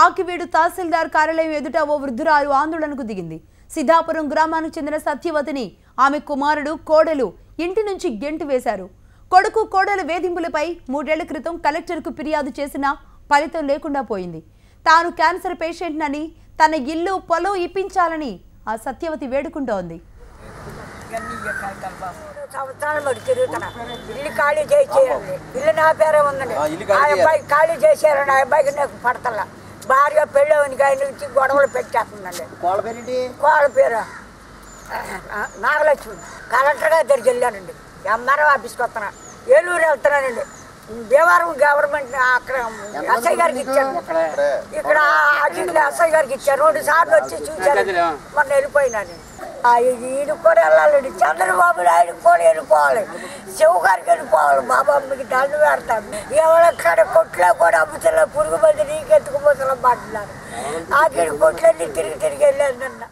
ఆకివీడు తహసీల్దార్ కార్యాలయం ఎదుట ఓ వృద్ధురాలు ఆందోళనకు దిగింది. సిద్ధాపురం గ్రామానికి చెందిన సత్యవతిని ఆమె కుమారుడు కోడలు ఇంటి నుంచి గెంటి వేశారు. కొడుకు కోడల వేధింపులపై 3 ఏళ్ల క్రితం కలెక్టర్కు ఫిర్యాదు చేసినా ఫలితం లేకుండా పోయింది. తాను క్యాన్సర్ పేషెంట్నని తన ఇల్లు పొలం ఇప్పించాలని ఆ సత్యవతి వేడుకుంటోంది. ఇల్లు ఖాళీ చేసేయాలి. ఇల్లు నా పేరే ఉందండి. ఆ అబ్బాయి ఖాళీ చేసేయాలండి. ఆ అబ్బాయికి నాకు పడతల్లా భార్య పెళ్ళి ఆయన నుంచి గొడవలు పెట్టేస్తుందండి. కోళ్ళ పేరు నాగలక్ష్మి. కలెక్టర్ గారి దగ్గరికి వెళ్ళానండి. ఎంఆర్ఓ ఆఫీస్కి వస్తున్నా. ఏలూరు వెళ్తున్నానండి. భీమవరం గవర్నమెంట్ అక్కడ ఎస్ఐ గారికి ఇచ్చాను. ఇక్కడ ఎస్ఐ గారికి ఇచ్చాను. 2 సార్లు వచ్చి చూశాను. మొన్న వెళ్ళిపోయినాను. ఈయనకు కూడా వెళ్ళాలండి. చంద్రబాబు నాయుడు కూడా వెళ్ళిపోవాలి. శివ గారికి వెళ్ళిపోవాలి. బాబా మీకు దండు పెడతాను. ఎవరక్కడ కొట్లో కూడా అమ్ముతున్నా పురుగు మంది నీకెత్తుకుపోతున్నా మాట్లాడారు. ఆఖరి కొట్లన్నీ తిరిగి వెళ్ళాను నిన్న.